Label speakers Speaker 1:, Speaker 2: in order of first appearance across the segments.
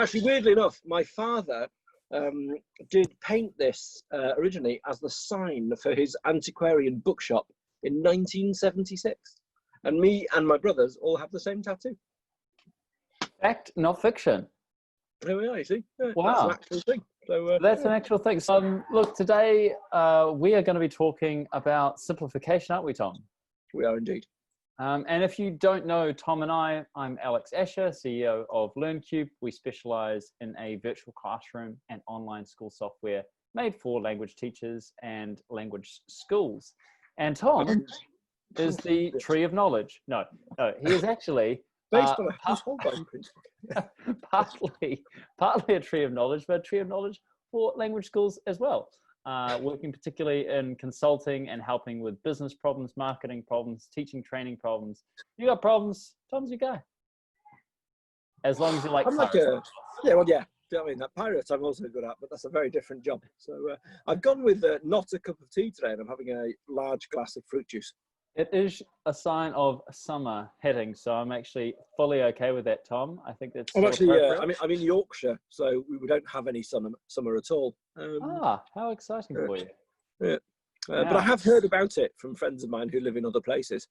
Speaker 1: Actually, weirdly enough, my father did paint this originally as the sign for his antiquarian bookshop in 1976. And me and my brothers all have the same tattoo.
Speaker 2: Fact, not fiction.
Speaker 1: There we are, you see. Yeah,
Speaker 2: wow.
Speaker 1: That's an actual thing. So,
Speaker 2: that's an actual thing. So, look, today we are going to be talking about simplification, aren't we, Thom?
Speaker 1: We are indeed.
Speaker 2: And if you don't know Thom and I'm Alex Asher, CEO of LearnCube. We specialize in a virtual classroom and online school software made for language teachers and language schools. And Thom is the tree of knowledge. No, he is actually
Speaker 1: based on a household principle.
Speaker 2: partly a tree of knowledge, but a tree of knowledge for language schools as well. Working particularly in consulting and helping with business problems, marketing problems, teaching, training problems. You got problems, Thom's your guy. As long as you like.
Speaker 1: I'm like a, yeah, well, yeah. I mean, that pirates I'm also good at, but that's a very different job. So I've gone with not a cup of tea today, and I'm having a large glass of fruit juice.
Speaker 2: It is a sign of summer hitting, so I'm actually fully okay with that, Thom. I think that's.
Speaker 1: I'm actually, I'm in Yorkshire, so we don't have any summer at all.
Speaker 2: How exciting for you!
Speaker 1: Yeah, but I have heard about it from friends of mine who live in other places.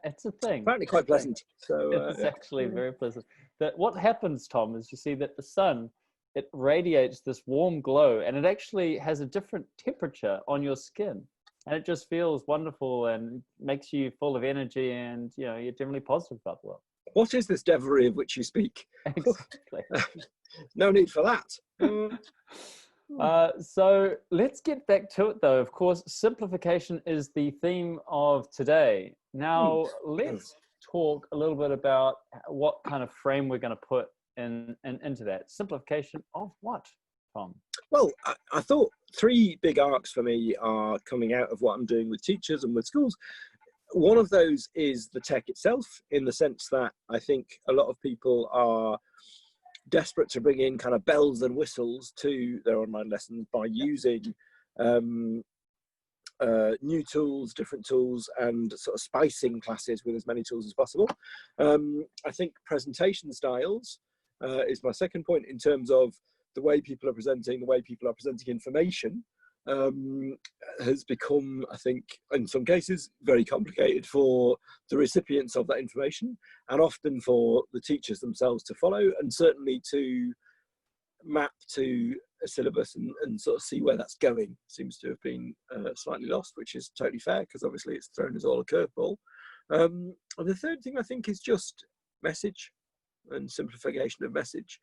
Speaker 2: It's a thing.
Speaker 1: Apparently, quite pleasant. So
Speaker 2: it's actually very pleasant. That what happens, Thom, is you see that the sun, it radiates this warm glow, and it actually has a different temperature on your skin. And it just feels wonderful and makes you full of energy, and you're generally positive about the world.
Speaker 1: What is this devilry of which you speak?
Speaker 2: Exactly.
Speaker 1: No need for that.
Speaker 2: So let's get back to it, though. Of course, simplification is the theme of today. Now, let's talk a little bit about what kind of frame we're going to put into that. Simplification of what, Thom?
Speaker 1: Well, I thought 3 big arcs for me are coming out of what I'm doing with teachers and with schools. One of those is the tech itself, in the sense that I think a lot of people are desperate to bring in kind of bells and whistles to their online lessons by using new tools, different tools, and sort of spicing classes with as many tools as possible. I think presentation styles is my second point, in terms of the way people are presenting, information has become, I think, in some cases, very complicated for the recipients of that information, and often for the teachers themselves to follow, and certainly to map to a syllabus and sort of see where that's going seems to have been slightly lost, which is totally fair, because obviously it's thrown us all a curveball. And the third thing I think is just message and simplification of message.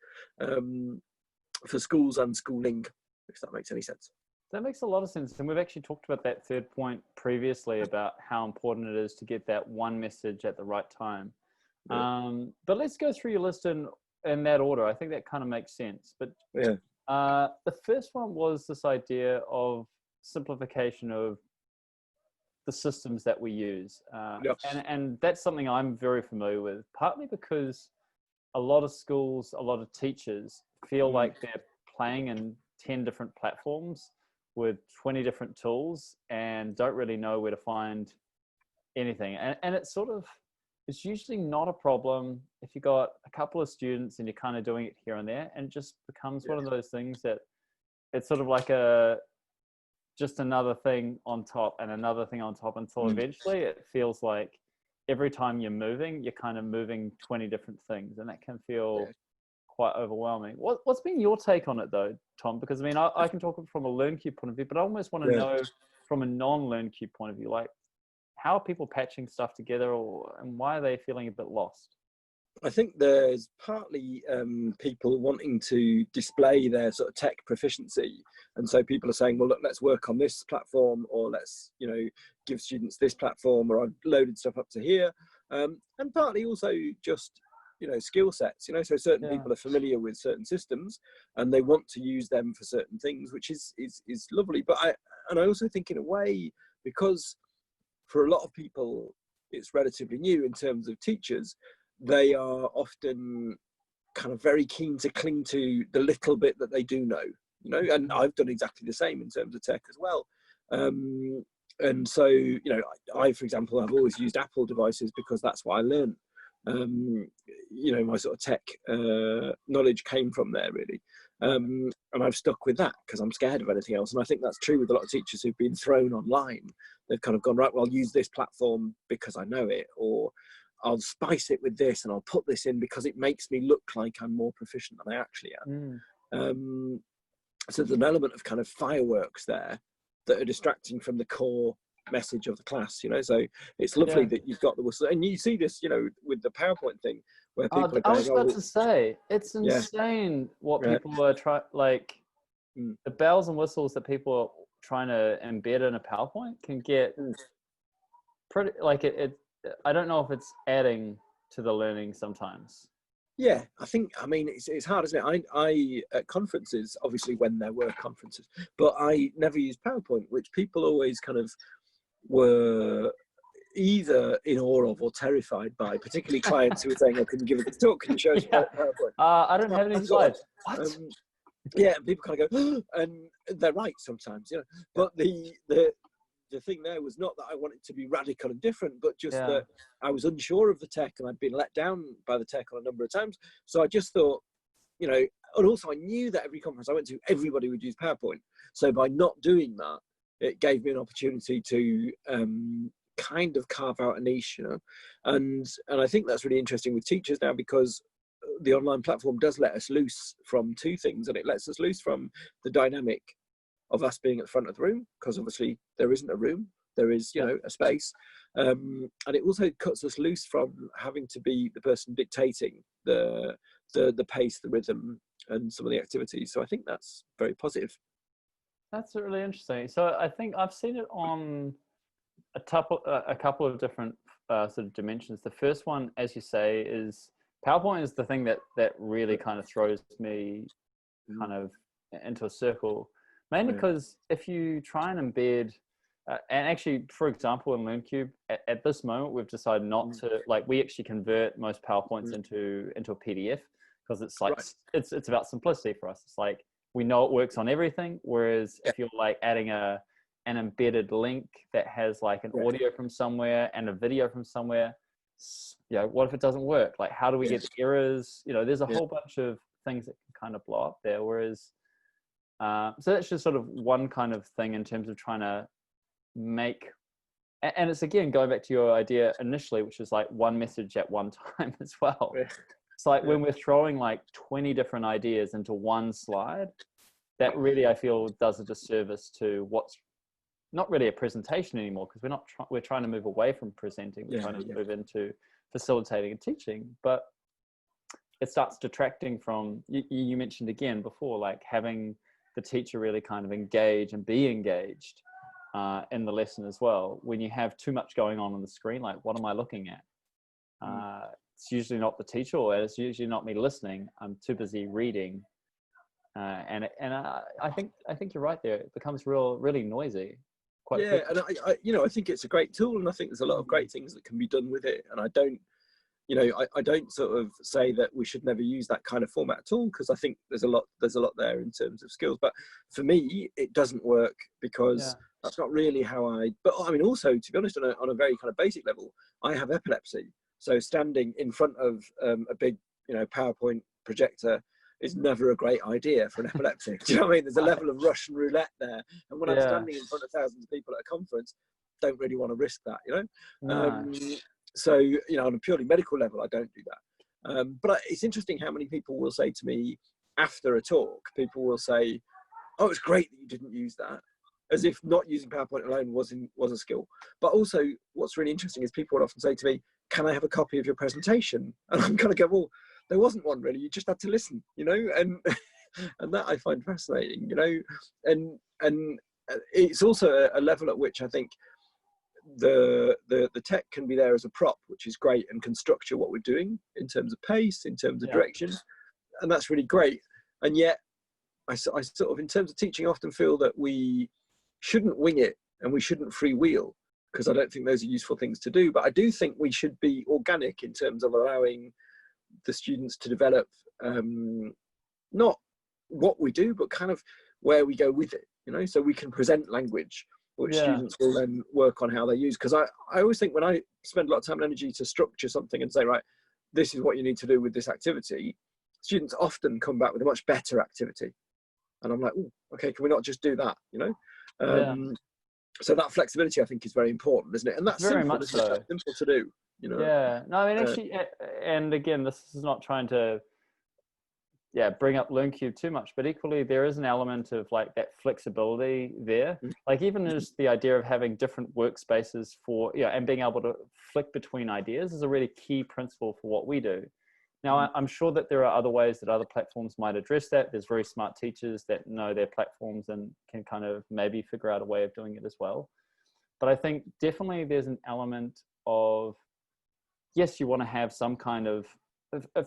Speaker 1: For schools and schooling, if that makes any sense.
Speaker 2: That makes a lot of sense. And we've actually talked about that third point previously, about how important it is to get that one message at the right time. Yeah. But let's go through your list in that order. I think that kind of makes sense. But yeah, the first one was this idea of simplification of the systems that we use. And that's something I'm very familiar with, partly because a lot of schools, a lot of teachers feel like they're playing in 10 different platforms with 20 different tools and don't really know where to find anything. And it's usually not a problem if you got a couple of students and you're kind of doing it here and there, and it just becomes one of those things that it's sort of like just another thing on top and another thing on top, until eventually it feels like every time you're moving, you're kind of moving 20 different things, and that can feel quite overwhelming. What's been your take on it, though, Thom? Because I mean, I can talk from a LearnCube point of view, but I almost want to know from a non-LearnCube point of view, like, how are people patching stuff together, and why are they feeling a bit lost?
Speaker 1: I think there's partly people wanting to display their sort of tech proficiency, and so people are saying, well, look, let's work on this platform, or let's give students this platform, or I've loaded stuff up to here, and partly also just skill sets. So certain people are familiar with certain systems and they want to use them for certain things, which is lovely. But I also think, in a way, because for a lot of people it's relatively new in terms of teachers, they are often kind of very keen to cling to the little bit that they do know, and I've done exactly the same in terms of tech as well. And so, I, for example, have always used Apple devices because that's what I learned you know, my sort of tech knowledge came from there, really. And I've stuck with that because I'm scared of anything else. And I think that's true with a lot of teachers who've been thrown online. They've kind of gone, right, well, I'll use this platform because I know it, or I'll spice it with this and I'll put this in because it makes me look like I'm more proficient than I actually am. So there's an element of kind of fireworks there that are distracting from the core message of the class, you know. So it's lovely that you've got the whistle, and you see this, you know, with the PowerPoint thing where people are going,
Speaker 2: I was about to say, it's insane what people are trying, like the bells and whistles that people are trying to embed in a PowerPoint can get pretty, like it I don't know if it's adding to the learning sometimes.
Speaker 1: Yeah, I mean, it's hard, isn't it? I at conferences, obviously when there were conferences, but I never used PowerPoint, which people always kind of were either in awe of or terrified by, particularly clients who were saying, oh, can you give us a talk? Can you show us PowerPoint?
Speaker 2: I don't have any slides. What?
Speaker 1: Yeah, and people kind of go, and they're right sometimes, you know. But the thing there was not that I wanted to be radical and different, but just that I was unsure of the tech and I'd been let down by the tech on a number of times. So I just thought, you know, and also I knew that every conference I went to, everybody would use PowerPoint. So by not doing that, it gave me an opportunity to kind of carve out a niche, you know. And I think that's really interesting with teachers now, because the online platform does let us loose from two things, and it lets us loose from the dynamic of us being at the front of the room, because obviously there isn't a room, there is, you know, a space, and it also cuts us loose from having to be the person dictating the pace, the rhythm, and some of the activities. So I think that's very positive.
Speaker 2: That's really interesting. So I think I've seen it on a couple of different sort of dimensions. The first one, as you say, is PowerPoint is the thing that really kind of throws me kind of into a circle. Mainly because if you try and embed, and actually, for example, in LearnCube, at this moment, we've decided not to, like, we actually convert most PowerPoints into a PDF, because it's like, it's about simplicity for us. It's like, we know it works on everything. Whereas if you're like adding an embedded link that has like an audio from somewhere and a video from somewhere, you know, what if it doesn't work? Like, how do we get the errors? You know, there's a whole bunch of things that can kind of blow up there. Whereas, so that's just sort of one kind of thing in terms of trying to make, and it's again going back to your idea initially, which is like one message at one time as well. It's like when we're throwing like 20 different ideas into one slide, that really, I feel, does a disservice to what's not really a presentation anymore, because we're trying to move away from presenting. We're trying to move into facilitating and teaching, but it starts detracting from, you mentioned again before, like having the teacher really kind of engage and be engaged in the lesson as well. When you have too much going on the screen, like, what am I looking at? It's usually not the teacher, or it's usually not me listening. I'm too busy reading, and I think you're right there. It becomes really noisy.
Speaker 1: And I think it's a great tool, and I think there's a lot of great things that can be done with it. And I don't, you know, I don't sort of say that we should never use that kind of format at all, because I think there's a lot there in terms of skills. But for me, it doesn't work, because that's not really how but I mean, also, to be honest, on a very kind of basic level, I have epilepsy. So standing in front of a big, you know, PowerPoint projector is never a great idea for an epileptic. Do you know what I mean? There's a level of Russian roulette there. And when I'm standing in front of thousands of people at a conference, don't really want to risk that, you know? So, you know, on a purely medical level, I don't do that. But it's interesting how many people will say to me after a talk, people will say, oh, it's great that you didn't use that, as if not using PowerPoint alone was a skill. But also, what's really interesting is people would often say to me, can I have a copy of your presentation? And I'm kind of go, well, there wasn't one really, you just had to listen, you know? And that I find fascinating, you know? And it's also a level at which I think the tech can be there as a prop, which is great, and can structure what we're doing in terms of pace, in terms of direction, and that's really great. And yet I sort of, in terms of teaching, often feel that we shouldn't wing it and we shouldn't freewheel, because I don't think those are useful things to do. But I do think we should be organic in terms of allowing the students to develop not what we do, but kind of where we go with it, you know? So we can present language, which students will then work on how they use. Because I always think, when I spend a lot of time and energy to structure something and say, right, this is what you need to do with this activity, students often come back with a much better activity. And I'm like, oh, okay, can we not just do that, you know? So that flexibility, I think, is very important, isn't it? And that's
Speaker 2: very
Speaker 1: simple,
Speaker 2: much
Speaker 1: isn't it?
Speaker 2: so.
Speaker 1: That's simple to do, you know?
Speaker 2: Yeah, no, I mean, actually, and again, this is not trying to, bring up LearnCube too much, but equally there is an element of like that flexibility there. Like even just the idea of having different workspaces for, and being able to flick between ideas is a really key principle for what we do. Now, I'm sure that there are other ways that other platforms might address that. There's very smart teachers that know their platforms and can kind of maybe figure out a way of doing it as well. But I think definitely there's an element of, yes, you want to have some kind of,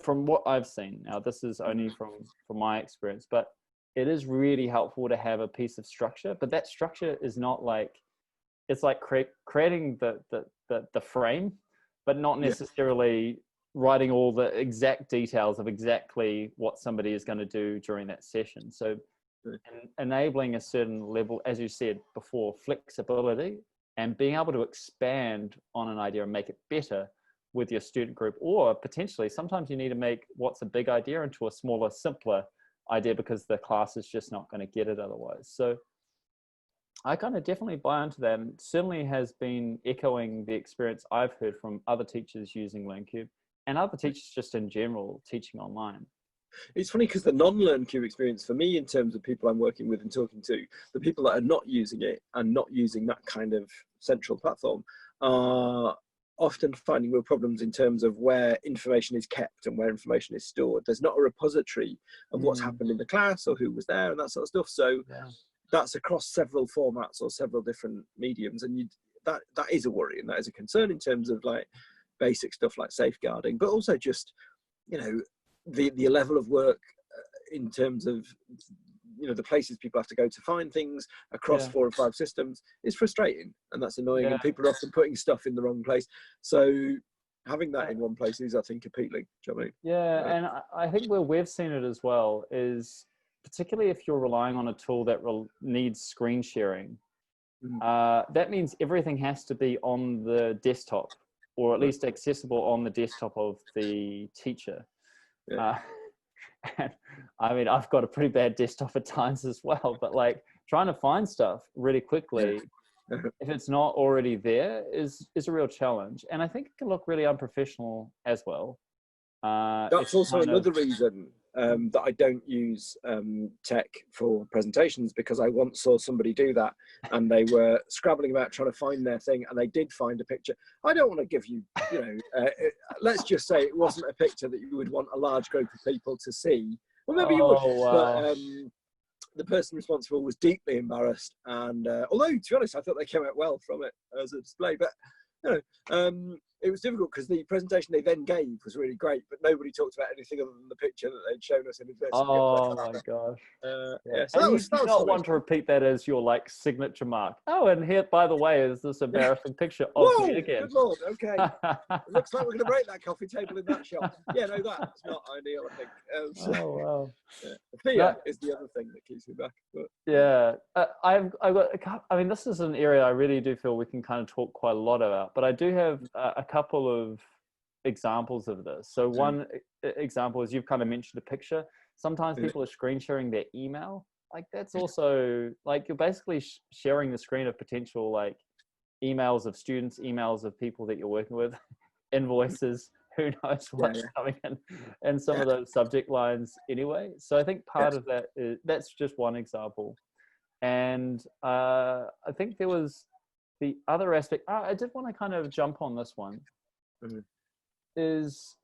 Speaker 2: from what I've seen, now this is only from my experience, but it is really helpful to have a piece of structure, but that structure is not like, it's like creating the frame, but not necessarily writing all the exact details of exactly what somebody is going to do during that session. So enabling a certain level, as you said before, flexibility and being able to expand on an idea and make it better with your student group, or potentially sometimes you need to make what's a big idea into a smaller, simpler idea because the class is just not going to get it otherwise. So I kind of definitely buy into that, and certainly has been echoing the experience I've heard from other teachers using LearnCube and other teachers just in general teaching online.
Speaker 1: It's funny because the non-LearnCube experience for me, in terms of people I'm working with and talking to, the people that are not using it and not using that kind of central platform are often finding real problems in terms of where information is kept and where information is stored. There's not a repository of what's happened in the class or who was there and that sort of stuff. So that's across several formats or several different mediums, and that is a worry and that is a concern in terms of like basic stuff like safeguarding, but also just, you know, the level of work in terms of, you know, the places people have to go to find things across 4 or 5 systems is frustrating, and that's annoying, and people are often putting stuff in the wrong place. So having that in one place is, I think, appealing. Do you know what I mean?
Speaker 2: Yeah, and I think where we've seen it as well is, particularly if you're relying on a tool that needs screen sharing, that means everything has to be on the desktop, or at least accessible on the desktop of the teacher. And I mean, I've got a pretty bad desktop at times as well, but like trying to find stuff really quickly, if it's not already there, is a real challenge. And I think it can look really unprofessional as well.
Speaker 1: That's also another reason that I don't use tech for presentations, because I once saw somebody do that and they were scrabbling about trying to find their thing, and they did find a picture. I don't want to give you, you know, let's just say it wasn't a picture that you would want a large group of people to see. Well, maybe you would, but the person responsible was deeply embarrassed. And although, to be honest, I thought they came out well from it as a display, but you know, it was difficult because the presentation they then gave was really great, but nobody talked about anything other than the picture that they'd shown us in advance.
Speaker 2: Oh my gosh!
Speaker 1: So
Speaker 2: and you do not want to repeat that as your like signature mark. Oh, and here, by the way, is this embarrassing picture of me again?
Speaker 1: Good Lord! Okay, it looks like we're going to break that coffee table in that shot. Yeah, no, that's not ideal, I think.
Speaker 2: Oh wow!
Speaker 1: Fear is the other thing that keeps me back. But.
Speaker 2: I've got. I mean, this is an area I really do feel we can kind of talk quite a lot about. But I do have a couple of examples of this. So one example is, you've kind of mentioned a picture. Sometimes people are screen sharing their email. Like that's also like, you're basically sharing the screen of potential like emails of students, emails of people that you're working with, invoices, who knows what's coming in, and some of those subject lines anyway. So I think part of that is, that's just one example. And I think there was the other aspect, I did want to kind of jump on this one, is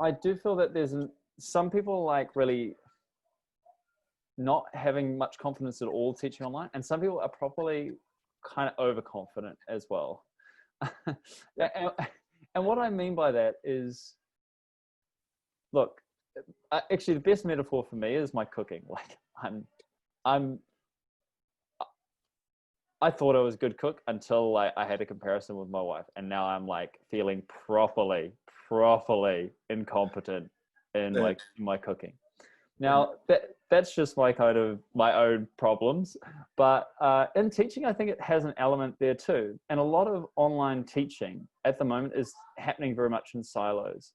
Speaker 2: I do feel that there's some people like really not having much confidence at all teaching online, and some people are probably kind of overconfident as well. And what I mean by that is, look, actually the best metaphor for me is my cooking. Like I thought I was a good cook until I had a comparison with my wife, and now I'm like feeling properly incompetent in like my cooking. Now that's just my own problems, but in teaching, I think it has an element there too. And a lot of online teaching at the moment is happening very much in silos.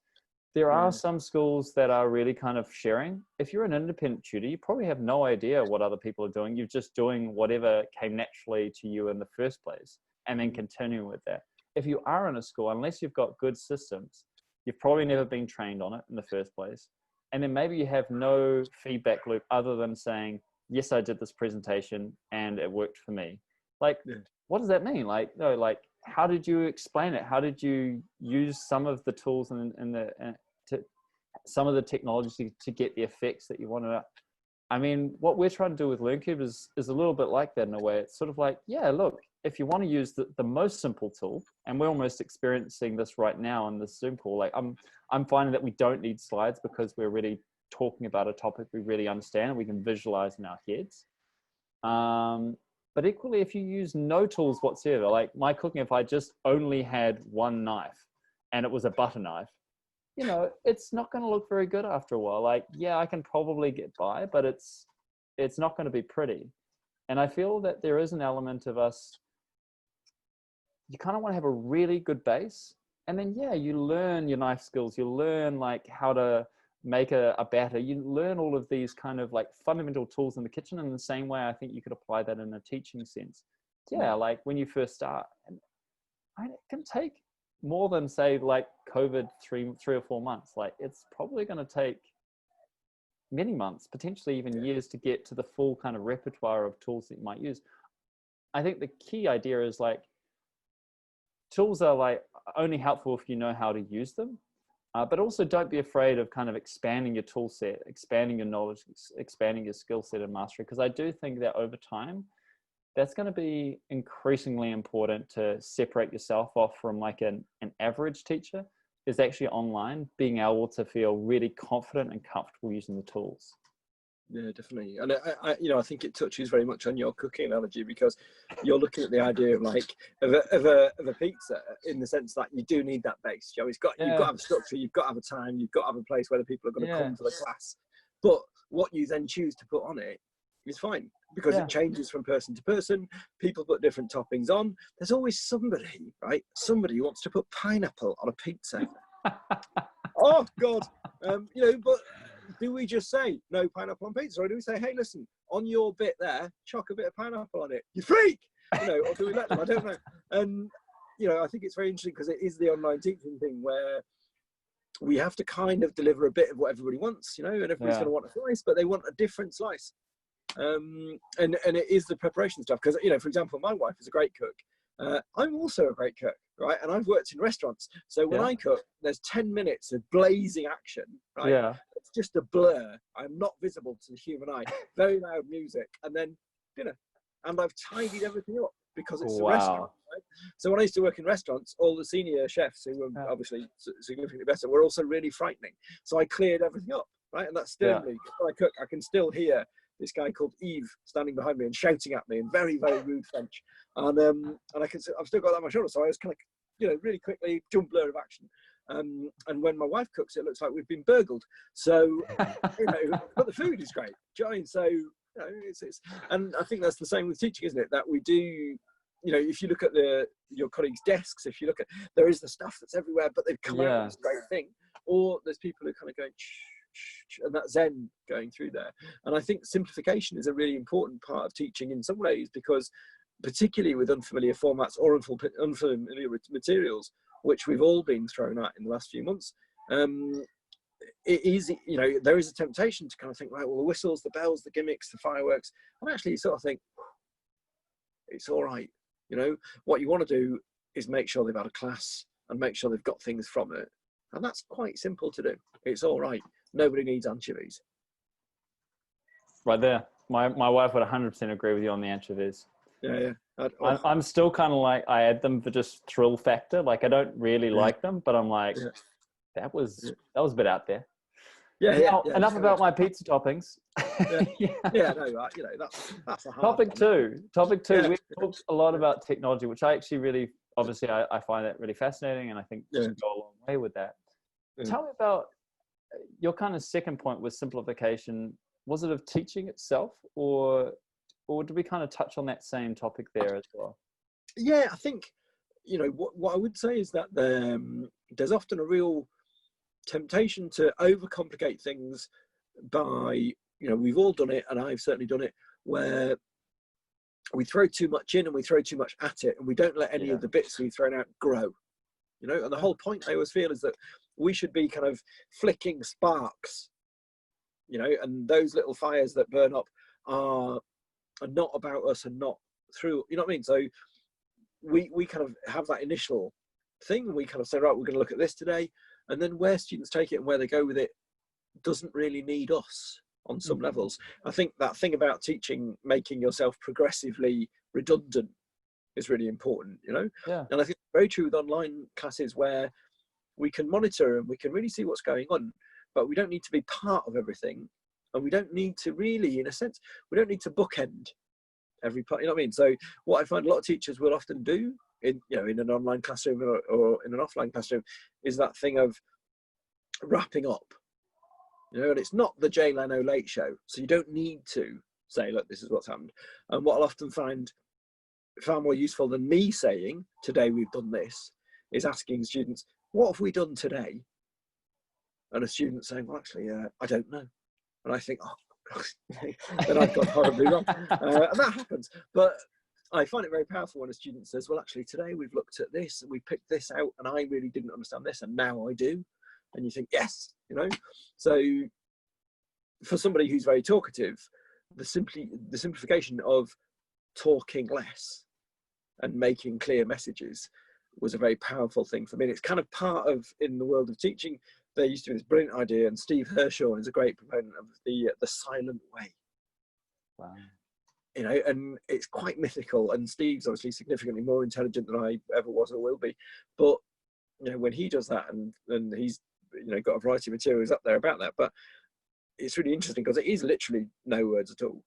Speaker 2: There are
Speaker 1: Yeah.
Speaker 2: some schools that are really kind of sharing. If you're an independent tutor, you probably have no idea what other people are doing. You're just doing whatever came naturally to you in the first place and then continuing with that. If you are in a school, unless you've got good systems, you've probably never been trained on it in the first place. And then maybe you have no feedback loop other than saying, yes, I did this presentation and it worked for me. Like, what does that mean? Like, no, like, how did you explain it? How did you use some of the tools and some of the technology to get the effects that you wanted? I mean, what we're trying to do with LearnCube is a little bit like that in a way. It's sort of like, yeah, look, if you want to use the most simple tool, and we're almost experiencing this right now in this Zoom call, like I'm finding that we don't need slides because we're really talking about a topic we really understand and we can visualize in our heads. But equally, if you use no tools whatsoever, like my cooking, if I just only had one knife and it was a butter knife, you know, it's not going to look very good after a while. Like, yeah, I can probably get by, but it's not going to be pretty. And I feel that there is an element of us, you kind of want to have a really good base. And then, yeah, you learn your knife skills. You learn like how to make a batter. You learn all of these kind of like fundamental tools in the kitchen in the same way I think you could apply that in a teaching sense. Yeah, like when you first start, and it can take more than say like COVID 3 or 4 months. Like it's probably going to take many months, potentially even years to get to the full kind of repertoire of tools that you might use. I think the key idea is like tools are like only helpful if you know how to use them. But also don't be afraid of kind of expanding your tool set, expanding your knowledge, expanding your skill set and mastery. Because I do think that over time, that's going to be increasingly important to separate yourself off from like an average teacher is actually online, being able to feel really confident and comfortable using the tools.
Speaker 1: Yeah, definitely. And I think it touches very much on your cooking analogy, because you're looking at the idea of like of a pizza in the sense that you do need that base. You know, you've got to have a structure, you've got to have a time, you've got to have a place where the people are going to come to the class. But what you then choose to put on it is fine, because it changes from person to person. People put different toppings on. There's always somebody, right? Somebody who wants to put pineapple on a pizza. Oh God, but do we just say no pineapple on pizza, or do we say, hey, listen, on your bit there, chuck a bit of pineapple on it, you freak, or do we let them? I don't know. And I think it's very interesting because it is the online teaching thing where we have to kind of deliver a bit of what everybody wants, and everybody's going to want a slice, but they want a different slice. And it is the preparation stuff, because for example, my wife is a great cook. I'm also a great cook, right? And I've worked in restaurants, so when I cook, there's 10 minutes of blazing action, right? It's just a blur. I'm not visible to the human eye. Very loud music, and then dinner, and I've tidied everything up because it's a restaurant, right? So when I used to work in restaurants, all the senior chefs who were obviously significantly better were also really frightening. So I cleared everything up, right? And that's still me. When I cook, I can still hear this guy called Yves standing behind me and shouting at me in very, very rude French. And I've still got that on my shoulder. So I was kind of, really quickly, jump blur of action. And when my wife cooks, it looks like we've been burgled. So, but the food is great. Do you know what I mean? So, it's, and I think that's the same with teaching, isn't it? That we do, if you look at your colleagues' desks, if you look at, there is the stuff that's everywhere, but they've come out with this great thing. Or there's people who kind of go, and that zen going through there. And I think simplification is a really important part of teaching in some ways, because particularly with unfamiliar formats or unfamiliar materials, which we've all been thrown at in the last few months, it is, there is a temptation to kind of think, right, well, the whistles, the bells, the gimmicks, the fireworks, and actually you sort of think, it's all right. What you want to do is make sure they've had a class and make sure they've got things from it. And that's quite simple to do. It's all right. Nobody needs anchovies.
Speaker 2: Right there. My wife would 100% agree with you on the anchovies.
Speaker 1: Yeah.
Speaker 2: I'm still kind of like, I add them for just thrill factor. Like I don't really like them, but I'm like, that was a bit out there. Enough about my pizza toppings.
Speaker 1: That's a hard
Speaker 2: Topic two.
Speaker 1: Yeah.
Speaker 2: We've talked a lot about technology, which I actually really, obviously, I find that really fascinating, and I think we can go a long way with that. Tell me about your kind of second point with simplification. Was it of teaching itself, or did we kind of touch on that same topic there as well?
Speaker 1: Yeah, I think, what I would say is that there's often a real temptation to overcomplicate things by, we've all done it, and I've certainly done it, where we throw too much in and we throw too much at it, and we don't let any of the bits we've thrown out grow. And the whole point, I always feel, is that we should be kind of flicking sparks, and those little fires that burn up are not about us and not through, you know what I mean? So we kind of have that initial thing, and we kind of say, right, we're going to look at this today, and then where students take it and where they go with it doesn't really need us on some levels. I think that thing about teaching, making yourself progressively redundant, is really important, And I think it's very true with online classes, where we can monitor and we can really see what's going on, but we don't need to be part of everything, and we don't need to really, in a sense, we don't need to bookend every part, you know what I mean? So what I find a lot of teachers will often do in an online classroom or in an offline classroom is that thing of wrapping up, and it's not the Jay Leno Late Show, so you don't need to say, look, this is what's happened. And what I'll often find far more useful than me saying, today we've done this, is asking students, what have we done today? And a student saying, well, actually, I don't know. And I think, oh, then I've got horribly wrong. And that happens. But I find it very powerful when a student says, well, actually, today we've looked at this and we picked this out, and I really didn't understand this, and now I do. And you think, yes, So for somebody who's very talkative, the simplification of talking less and making clear messages was a very powerful thing for me. And it's kind of part of, in the world of teaching, there used to be this brilliant idea, and Steve Hirschhorn is a great proponent of the silent way.
Speaker 2: Wow.
Speaker 1: And it's quite mythical, and Steve's obviously significantly more intelligent than I ever was or will be, but when he does that, and he's got a variety of materials up there about that, but it's really interesting because it is literally no words at all,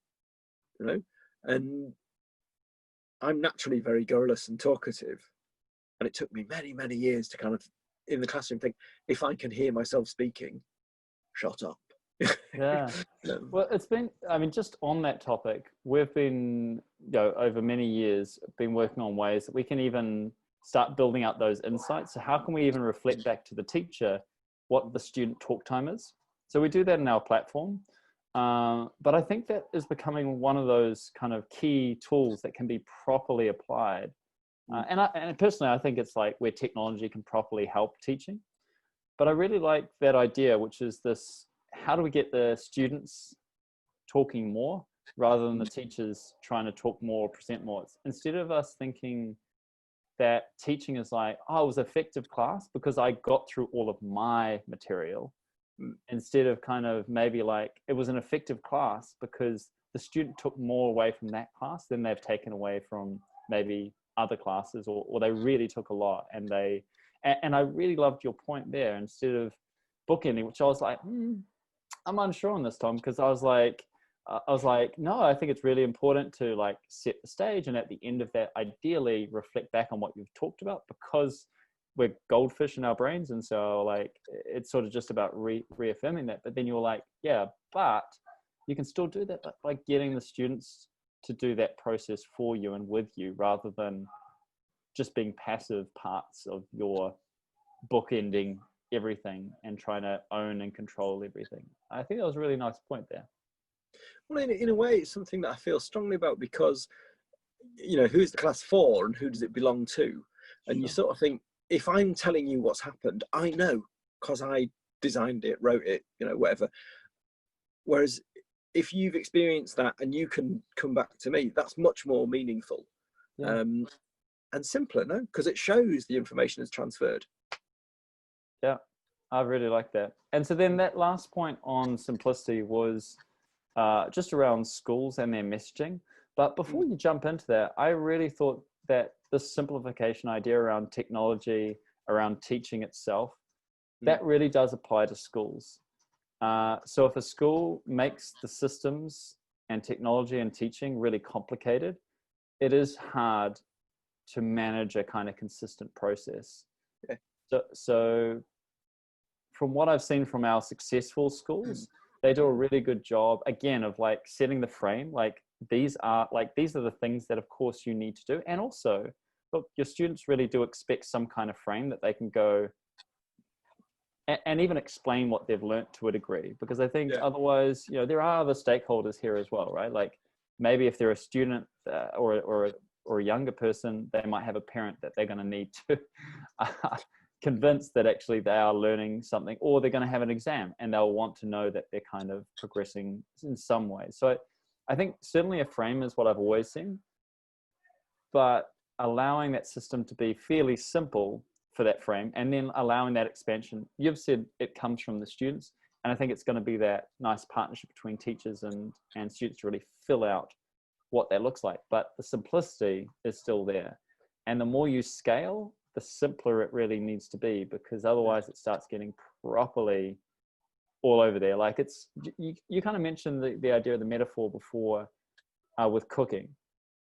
Speaker 1: and I'm naturally very garrulous and talkative, and it took me many years to kind of, in the classroom, think, if I can hear myself speaking, shut up.
Speaker 2: Yeah. Well, it's been, just on that topic, we've been, over many years, been working on ways that we can even start building out those insights. So how can we even reflect back to the teacher what the student talk time is? So we do that in our platform. But I think that is becoming one of those kind of key tools that can be properly applied. And personally, I think it's like where technology can properly help teaching. But I really like that idea, which is this, how do we get the students talking more rather than the teachers trying to talk more or present more? Instead of us thinking that teaching is like, oh, it was an effective class because I got through all of my material, instead of kind of maybe like, it was an effective class because the student took more away from that class than they've taken away from maybe other classes, or they really took a lot. And I really loved your point there, instead of bookending, which I was like, I'm unsure on this, Tom, because I was like, no, I think it's really important to like set the stage, and at the end of that, ideally reflect back on what you've talked about, because we're goldfish in our brains. And so like, it's sort of just about reaffirming that. But then you're like, yeah, but you can still do that by getting the students to do that process for you and with you, rather than just being passive parts of your bookending everything and trying to own and control everything. I think that was a really nice point there.
Speaker 1: Well, in a way, it's something that I feel strongly about, because, who's the class for and who does it belong to? And you sort of think, if I'm telling you what's happened, I know because I designed it, wrote it, whatever. Whereas if you've experienced that and you can come back to me, that's much more meaningful. And simpler, no? Because it shows the information is transferred.
Speaker 2: Yeah, I really like that. And so then that last point on simplicity was just around schools and their messaging. But before you jump into that, I really thought that this simplification idea around technology, around teaching itself, that really does apply to schools. So if a school makes the systems and technology and teaching really complicated, it is hard to manage a kind of consistent process.
Speaker 1: Okay.
Speaker 2: So from what I've seen from our successful schools, they do a really good job, again, of like setting the frame. Like these are the things that of course you need to do. And also, look, your students really do expect some kind of frame that they can go, and even explain what they've learnt to a degree, because I think
Speaker 1: Yeah.
Speaker 2: otherwise, you know, there are other stakeholders here as well, right? Like maybe if they're a student or a younger person, they might have a parent that they're going to need to convince that actually they are learning something, or they're going to have an exam and they'll want to know that they're kind of progressing in some way. So I think certainly a frame is what I've always seen, but allowing that system to be fairly simple for that frame, and then allowing that expansion. You've said it comes from the students, and I think it's going to be that nice partnership between teachers and students to really fill out what that looks like. But the simplicity is still there, and the more you scale, the simpler it really needs to be, because otherwise it starts getting properly all over there. Like it's, you kind of mentioned the idea of the metaphor before with cooking.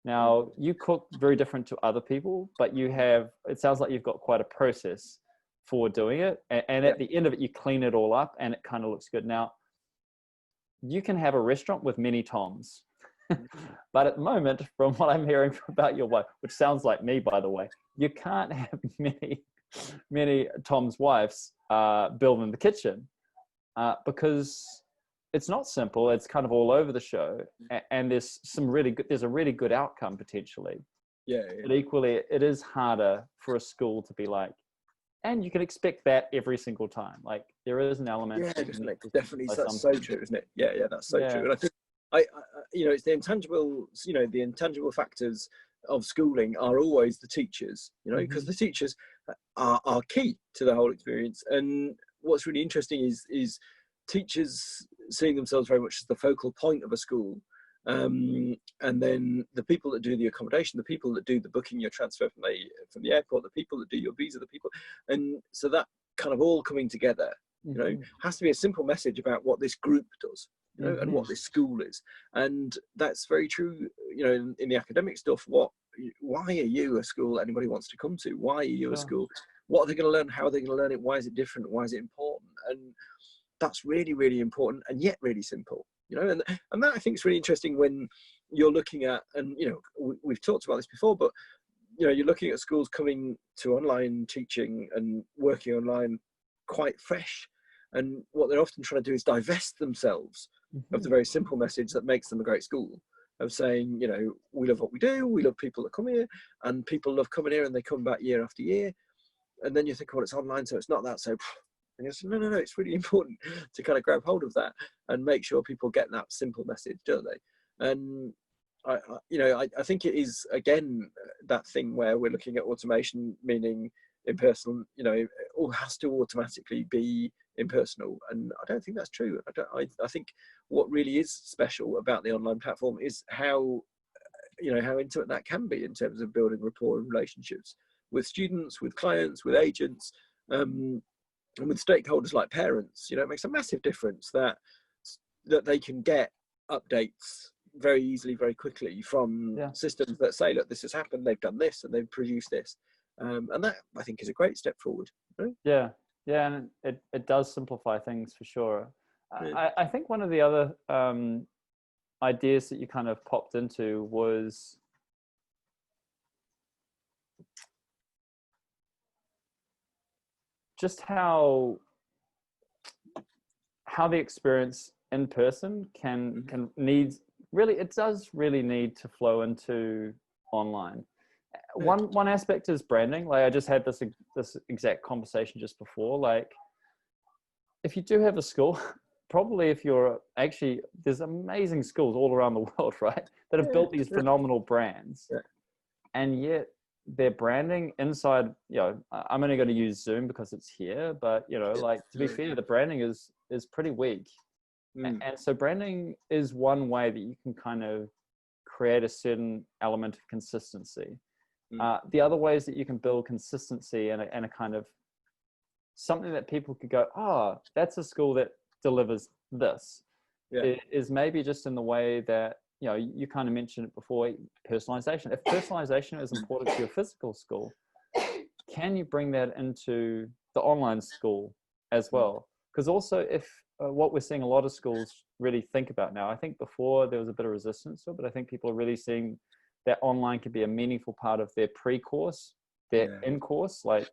Speaker 2: Now, you cook very different to other people, but you have, it sounds like you've got quite a process for doing it. And at the end of it, you clean it all up and it kind of looks good. Now, you can have a restaurant with many Toms, but at the moment, from what I'm hearing about your wife, which sounds like me, by the way, you can't have many Tom's wives building the kitchen because it's not simple. It's kind of all over the show, and there's a really good outcome potentially.
Speaker 1: Yeah.
Speaker 2: But equally, it is harder for a school to be like, and you can expect that every single time. Like there is an element.
Speaker 1: Yeah, definitely. That's so true, isn't it? Yeah, that's so true. And I think it's the intangible, the intangible factors of schooling are always the teachers, because the teachers are key to the whole experience. And what's really interesting is teachers seeing themselves very much as the focal point of a school, and then the people that do the accommodation, the people that do the booking your transfer from the airport, the people that do your visa, the people, and so that kind of all coming together, has to be a simple message about what this group does, and what this school is. And that's very true, in the academic stuff. Why are you a school anybody wants to come to? Why are you a school? What are they going to learn? How are they going to learn it? Why is it different? Why is it important? And that's really, really important, and yet really simple, and that I think is really interesting when you're looking at, and we've talked about this before, but you're looking at schools coming to online teaching and working online quite fresh, and what they're often trying to do is divest themselves of the very simple message that makes them a great school, of saying, we love what we do, we love people that come here, and people love coming here and they come back year after year. And then you think, well, it's online, so it's not that, so and you say, no, it's really important to kind of grab hold of that and make sure people get that simple message, don't they? And I think it is, again, that thing where we're looking at automation, meaning impersonal, it all has to automatically be impersonal, and I don't think that's true. I think what really is special about the online platform is how intimate that can be in terms of building rapport and relationships with students, with clients, with agents, and with stakeholders like parents. It makes a massive difference that they can get updates very easily, very quickly from systems that say, look, this has happened, they've done this, and they've produced this. And that, I think, is a great step forward.
Speaker 2: Yeah, and it does simplify things for sure. I think one of the other ideas that you kind of popped into was just how the experience in person can needs really, it does really need to flow into online. One aspect is branding. Like I just had this exact conversation just before. Like if you do have a school, probably if you're actually, there's amazing schools all around the world, right, that have built these phenomenal brands, and yet their branding inside, I'm only going to use Zoom because it's here, but like, to be fair, the branding is pretty weak. And so branding is one way that you can kind of create a certain element of consistency. The other ways that you can build consistency and a kind of something that people could go, oh, that's a school that delivers this, is maybe just in the way that, you kind of mentioned it before, personalization. If personalization is important to your physical school, can you bring that into the online school as well? Because also, if what we're seeing a lot of schools really think about now, I think before there was a bit of resistance to it, but I think people are really seeing that online could be a meaningful part of their pre-course, their in-course. Like,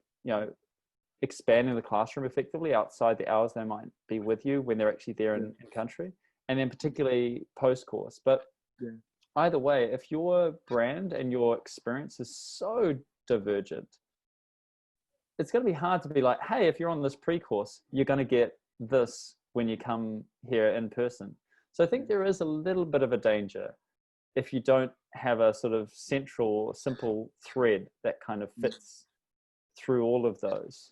Speaker 2: expanding the classroom effectively outside the hours they might be with you when they're actually there in country, and then particularly post-course. But either way, if your brand and your experience is so divergent, it's going to be hard to be like, hey, if you're on this pre-course, you're going to get this when you come here in person. So I think there is a little bit of a danger if you don't have a sort of central, simple thread that kind of fits through all of those.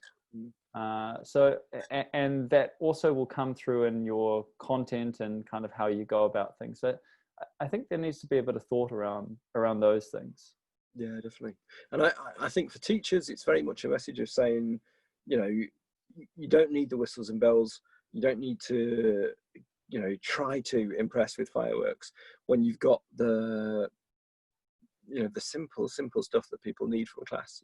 Speaker 2: And that also will come through in your content and kind of how you go about things. So I think there needs to be a bit of thought around those things.
Speaker 1: Yeah, definitely. And I think for teachers, it's very much a message of saying, you don't need the whistles and bells. You don't need to, try to impress with fireworks when you've got the simple stuff that people need from a class,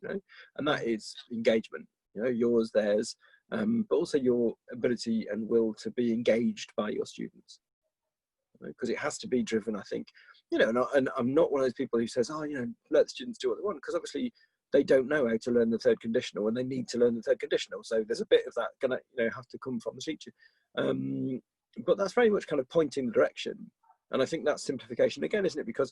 Speaker 1: and that is engagement, yours, theirs, but also your ability and will to be engaged by your students, because it has to be driven, I think, and I'm not one of those people who says, let the students do what they want, because obviously they don't know how to learn the third conditional and they need to learn the third conditional. So there's a bit of that gonna, have to come from the teacher. But that's very much kind of pointing the direction. And I think that's simplification again, isn't it? Because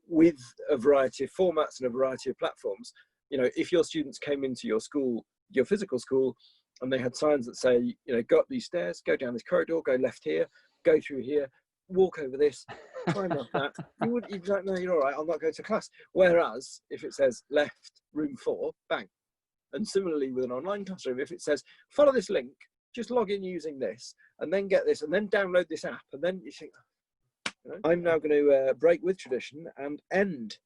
Speaker 1: with a variety of formats and a variety of platforms, if your students came into your school, your physical school, and they had signs that say, go up these stairs, go down this corridor, go left here, go through here, walk over this, climb up that, you'd be like, no, you're all right, I'll not go to class. Whereas if it says left, room 4, bang. And similarly with an online classroom, if it says, follow this link, just log in using this, and then get this, and then download this app, and then you think, I'm now going to break with tradition and end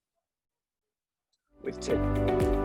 Speaker 1: with tea.